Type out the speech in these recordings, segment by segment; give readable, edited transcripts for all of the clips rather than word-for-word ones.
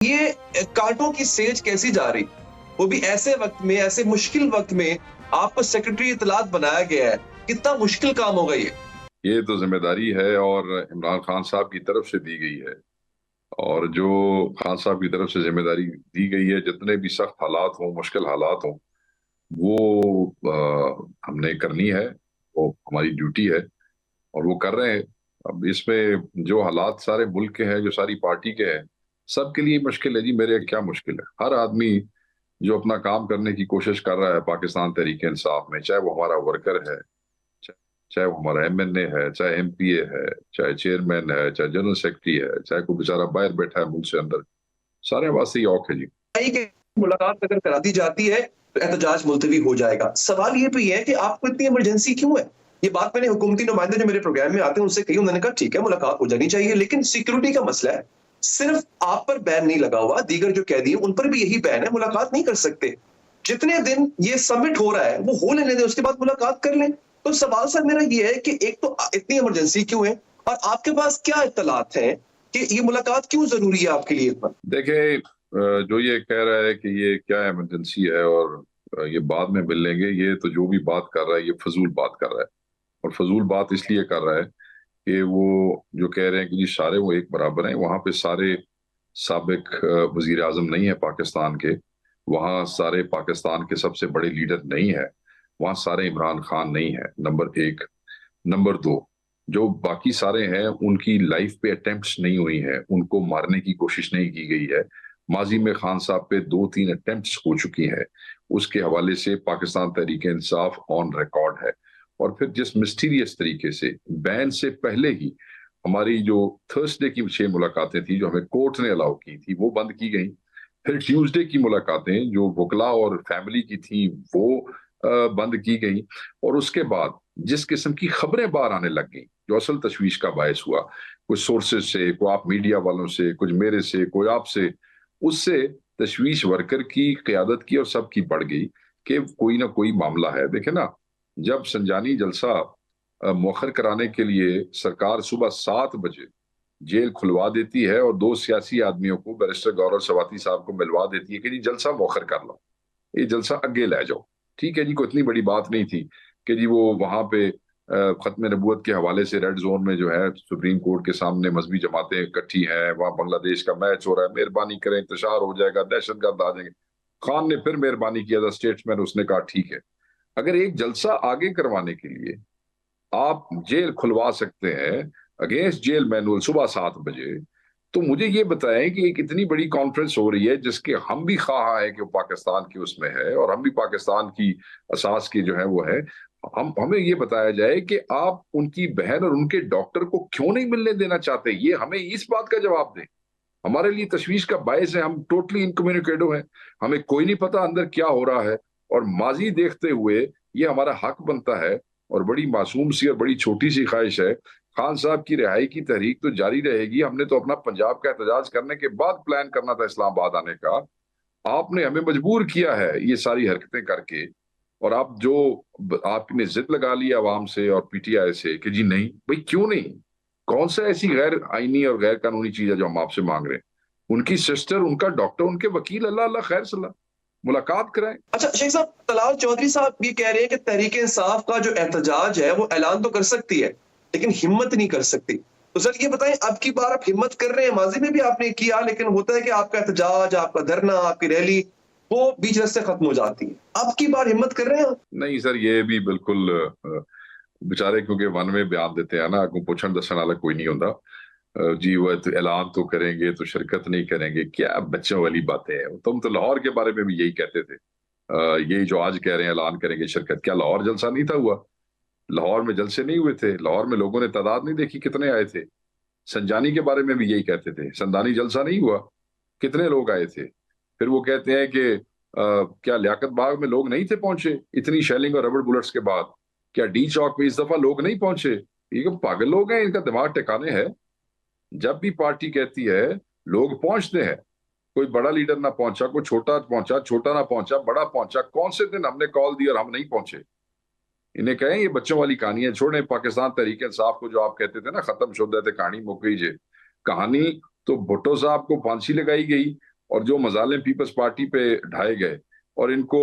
ये कांटों की सेज कैसी जा रही, वो भी ऐसे वक्त में, ऐसे मुश्किल वक्त में आपको सेक्रेटरी इत्तलात बनाया गया है। कितना मुश्किल काम होगा ये तो जिम्मेदारी है और इमरान खान साहब की तरफ से दी गई है। और जो खान साहब की तरफ से जिम्मेदारी दी गई है, जितने भी सख्त हालात हों, मुश्किल हालात हों, वो हमने करनी है। वो हमारी ड्यूटी है और वो कर रहे हैं। अब इसमें जो हालात सारे मुल्क के हैं, जो सारी पार्टी के हैं, सबके लिए मुश्किल है जी। मेरे क्या मुश्किल है? हर आदमी जो अपना काम करने की कोशिश कर रहा है पाकिस्तान तहरीक इंसाफ में, चाहे वो हमारा वर्कर है, चाहे वो हमारा एमएनए है, चाहे एमपीए है, चाहे चेयरमैन है, चाहे जनरल सेक्रेटरी है, चाहे कोई बेचारा बाहर बैठा है मुल्क से अंदर, सारे वास्ते ही औख है जी। कि मुलाकात अगर करा दी जाती है तो एहतजाज मुलतवी हो जाएगा। सवाल ये भी है कि आपको इतनी इमरजेंसी क्यों है? ये बात मैंने हुकूमती नुमाइंदे जो मेरे प्रोग्राम में आते हैं उनसे कही, उन्होंने कहा ठीक है मुलाकात हो जानी चाहिए, लेकिन सिक्योरिटी का मसला है। सिर्फ आप पर बैन नहीं लगा हुआ, दीगर जो कैदी है उन पर भी यही बैन है, मुलाकात नहीं कर सकते। जितने दिन ये समिट हो रहा है वो हो लेने दें, उसके बाद मुलाकात कर लें। तो सवाल सर मेरा ये है कि एक तो इतनी इमरजेंसी क्यों है, और आपके पास क्या इत्तलात हैं कि ये मुलाकात क्यों जरूरी है आपके लिए इतना? देखे, जो ये कह रहा है कि ये क्या इमरजेंसी है और ये बाद में मिल लेंगे, ये तो जो भी बात कर रहा है ये फजूल बात कर रहा है। और फजूल बात इसलिए कर रहा है कि वो जो कह रहे हैं कि जी सारे वो एक बराबर हैं, वहां पे सारे साबिक वजीर आजम नहीं है पाकिस्तान के, वहाँ सारे पाकिस्तान के सबसे बड़े लीडर नहीं है, वहाँ सारे इमरान खान नहीं है, नंबर एक। नंबर दो, जो बाकी सारे हैं उनकी लाइफ पे अटेम्प्ट्स नहीं हुई है, उनको मारने की कोशिश नहीं की गई है। माजी में खान साहब पे 2-3 अटेम्प्ट्स हो चुकी हैं, उसके हवाले से पाकिस्तान तहरीक इंसाफ ऑन रिकॉर्ड है। और फिर जिस मिस्टीरियस तरीके से बैन से पहले ही हमारी जो थर्सडे की 6 मुलाकातें थी जो हमें कोर्ट ने अलाउ की थी, वो बंद की गई। फिर ट्यूसडे की मुलाकातें जो वकला और फैमिली की थी वो बंद की गई। और उसके बाद जिस किस्म की खबरें बाहर आने लग गई, जो असल तशवीश का बायस हुआ, कुछ सोर्सेज से, कोई आप मीडिया वालों से, कुछ मेरे से, कोई आपसे, उससे तशवीश वर्कर की, क़यादत की और सबकी बढ़ गई कि कोई ना कोई मामला है। देखे ना, जब संजानी जलसा मौखर कराने के लिए सरकार सुबह 7 बजे जेल खुलवा देती है और 2 सियासी आदमियों को, बैरिस्टर गौरव सवाती साहब को मिलवा देती है कि जी जलसा मौखर कर लो, ये जलसा आगे ले जाओ। ठीक है जी, कोई इतनी बड़ी बात नहीं थी कि जी वो वहां पे खत्म नबूवत के हवाले से रेड जोन में जो है सुप्रीम कोर्ट के सामने मजहबी जमातें इकट्ठी हैं, वहां बांग्लादेश का मैच हो रहा है, मेहरबानी करें इंतशार हो जाएगा, दहशतगर्द आ जाएंगे। खान ने फिर मेहरबानी किया था स्टेट्समैन, उसने कहा ठीक है, अगर एक जलसा आगे करवाने के लिए आप जेल खुलवा सकते हैं अगेंस्ट जेल मैनुअल सुबह 7 बजे, तो मुझे ये बताएं कि एक इतनी बड़ी कॉन्फ्रेंस हो रही है जिसके हम भी ख्वाह है कि वो पाकिस्तान की उसमें है और हम भी पाकिस्तान की असास की जो है वो है, हम हमें ये बताया जाए कि आप उनकी बहन और उनके डॉक्टर को क्यों नहीं मिलने देना चाहते, ये हमें इस बात का जवाब दें। हमारे लिए तशवीश का बायस है, हम टोटली इनकम्युनिकेटिव हैं, हमें कोई नहीं पता अंदर क्या हो रहा है। और माजी देखते हुए ये हमारा हक बनता है, और बड़ी मासूम सी और बड़ी छोटी सी ख्वाहिश है, खान साहब की रिहाई की तहरीक तो जारी रहेगी। हमने तो अपना पंजाब का एहतजाज करने के बाद प्लान करना था इस्लामाबाद आने का, आपने हमें मजबूर किया है ये सारी हरकतें करके। और आप जो आपने जिद लगा ली आवाम से और पीटीआई से कि जी नहीं भाई, क्यों नहीं? कौन सा ऐसी गैर आईनी और गैर कानूनी चीज है जो हम आपसे मांग रहे हैं? उनकी सिस्टर, उनका डॉक्टर, उनके वकील, अल्लाह अल्लाह खैर सलाह, मुलाकात कराएं। अच्छा शेख साहब, तलाल चौधरी साहब ये कह रहे हैं कि तहरीक इंसाफ का जो एहतजाज है वो ऐलान तो कर सकती है लेकिन हिम्मत नहीं कर सकती। तो सर ये बताएं, अब की बार आप हिम्मत कर रहे हैं? माजी में भी आपने किया, लेकिन होता है कि आपका एहतजाज, आपका धरना, आपकी रैली वो बीच रास्ते खत्म हो जाती है। अब की बार हिम्मत कर रहे हैं आप? नहीं सर, ये भी बिल्कुल बेचारे क्योंकि वन में बयान देते हैं ना, अगू पुछन दसन वाला कोई नहीं होता। जी वो तो ऐलान तो करेंगे तो शिरकत नहीं करेंगे, क्या बच्चों वाली बातें हैं। तुम तो लाहौर के बारे में भी यही कहते थे। यही जो आज कह रहे हैं ऐलान करेंगे शिरकत, क्या लाहौर जलसा नहीं था हुआ? लाहौर में जलसे नहीं हुए थे? लाहौर में लोगों ने तादाद नहीं देखी कितने आए थे? संजानी के बारे में भी यही कहते थे, संदानी जलसा नहीं हुआ, कितने लोग आए थे? फिर वो कहते हैं कि क्या लियाकत बाग में लोग नहीं थे पहुंचे इतनी शेलिंग और रबड़ बुलेट्स के बाद? क्या डी चौक पे इस दफा लोग नहीं पहुंचे? ये क्या पागल लोग हैं, इनका दिमाग ठिकाने है? जब भी पार्टी कहती है लोग पहुंचते हैं, कोई बड़ा लीडर ना पहुंचा, कोई छोटा पहुंचा, छोटा ना पहुंचा, बड़ा पहुंचा, कौन से दिन हमने कॉल दी और हम नहीं पहुंचे? इन्हें कहें ये बच्चों वाली कहानियां छोड़ें। पाकिस्तान तहरीक इंसाफ को जो आप कहते थे ना खत्म शुद्ध थे, कहानी मुक गई जे, कहानी तो भुट्टो साहब को फांसी लगाई गई और जो मजालिम पीपल्स पार्टी पे ढाए गए और इनको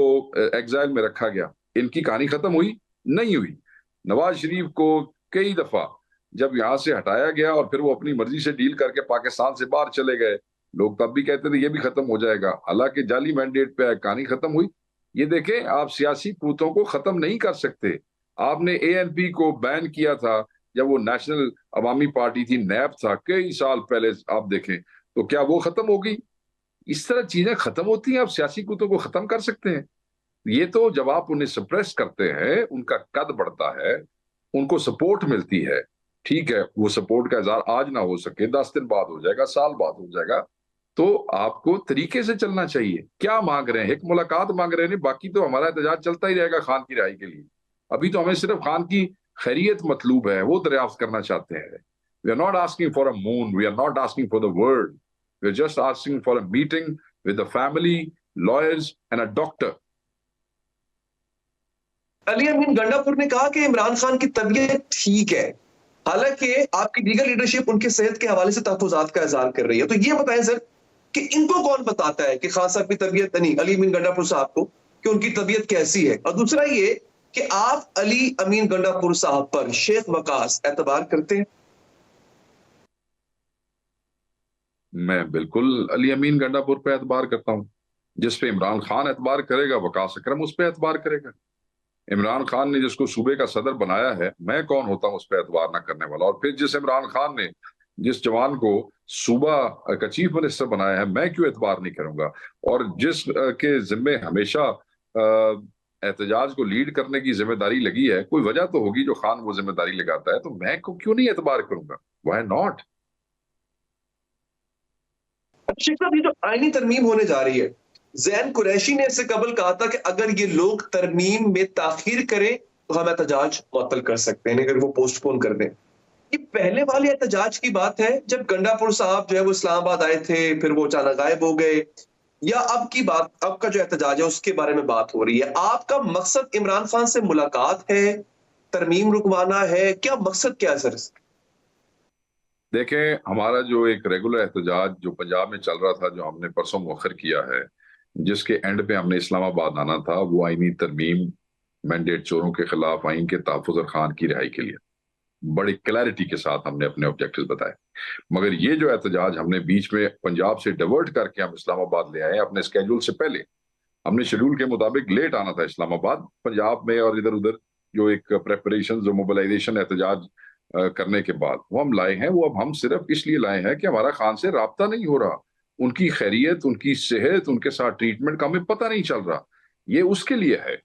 एग्जाइल में रखा गया, इनकी कहानी खत्म हुई? नहीं हुई। नवाज शरीफ को कई दफा जब यहाँ से हटाया गया और फिर वो अपनी मर्जी से डील करके पाकिस्तान से बाहर चले गए, लोग तब भी कहते थे ये भी खत्म हो जाएगा, हालांकि जाली मैंडेट पे कहानी खत्म हुई। ये देखें, आप सियासी कूतों को खत्म नहीं कर सकते। आपने एएनपी को बैन किया था जब वो नेशनल अवामी पार्टी थी, नैब था, कई साल पहले, आप देखें तो क्या वो खत्म हो गई? इस तरह चीजें खत्म होती हैं, आप सियासी कुतों को खत्म कर सकते हैं? ये तो जब आप उन्हें सप्रेस करते हैं, उनका कद बढ़ता है, उनको सपोर्ट मिलती है, ठीक है, वो सपोर्ट का इजहार आज ना हो सके, 10 दिन बाद हो जाएगा, साल बाद हो जाएगा, तो आपको तरीके से चलना चाहिए। क्या मांग रहे हैं? एक मुलाकात मांग रहे हैं, बाकी तो हमारा एहतजाज चलता ही रहेगा खान की रिहाई के लिए। अभी तो हमें सिर्फ खान की खैरियत मतलूब है, वो दरियाफ्त करना चाहते हैं। We are not asking for a moon, we are not asking for the world, we are just asking for a meeting with the family, lawyers and a doctor. Ali Amin Gandapur ने कहा कि इमरान खान की तबीयत ठीक है, हालांकि आपकी दीगर लीडरशिप उनके सेहत के हवाले से तहफुजात का इजहार कर रही है। तो ये बताएं सर कि इनको कौन बताता है कि खान साहब की तबीयत, नहीं अली अमीन गंडापुर साहब को, कि उनकी तबीयत कैसी है? और दूसरा ये कि आप अली अमीन गंडापुर साहब पर शेख वकास एतबार करते हैं? मैं बिल्कुल अली अमीन गंडापुर पे एतबार करता हूँ। जिस पे इमरान खान एतबार करेगा, वकास अकरम उस पे एतबार करेगा। इमरान खान ने जिसको सूबे का सदर बनाया है, मैं कौन होता हूं उस पर एतबार ना करने वाला? और फिर जिस इमरान खान ने जिस जवान को सूबा का चीफ मिनिस्टर बनाया है, मैं क्यों एतबार नहीं करूंगा? और जिस के जिम्मे हमेशा एहतजाज को लीड करने की जिम्मेदारी लगी है, कोई वजह तो होगी जो खान वो जिम्मेदारी लगाता है, तो मैं को क्यों नहीं एतबार करूंगा? Why not? शेख साहब, ये जो आईनी तरमीम होने जा रही है, जैन कुरैशी ने इससे कबल कहा था कि अगर ये लोग तरमीम में ताखीर करें तो हम एहतजाज मुअत्तल कर सकते हैं, अगर वो पोस्टपोन कर दें। ये पहले वाले एहतजाज की बात है जब गंडापुर साहब जो है वो इस्लामाबाद आए थे, फिर वो अचानक गायब हो गए, या अब की बात, अब का जो एहतजाज है उसके बारे में बात हो रही है? आपका मकसद इमरान खान से मुलाकात है, तरमीम रुकवाना है, क्या मकसद क्या है सर? देखें, हमारा जो एक रेगुलर एहतजाज जो पंजाब में चल रहा था, जो हमने परसों मुअख्खर किया है, जिसके एंड पे हमने इस्लामाबाद आना था, वो आईनी तरमीम, मैंडेट चोरों के खिलाफ आइन के तहफ़्फ़ुज़ और खान की रिहाई के लिए बड़ी क्लैरिटी के साथ हमने अपने ऑब्जेक्टिव्स बताए। मगर ये जो एहतजाज हमने बीच में पंजाब से डाइवर्ट करके हम इस्लामाबाद ले आए अपने स्केड्यूल से पहले, हमने शेड्यूल के मुताबिक लेट आना था इस्लामाबाद, पंजाब में और इधर उधर जो एक प्रेपरेशन, जो मोबिलाइजेशन एहतजाज करने के बाद वो हम लाए हैं, वो अब हम सिर्फ इसलिए लाए हैं कि हमारा खान से राब्ता नहीं हो रहा, उनकी खैरियत, उनकी सेहत, उनके साथ ट्रीटमेंट का हमें पता नहीं चल रहा, ये उसके लिए है।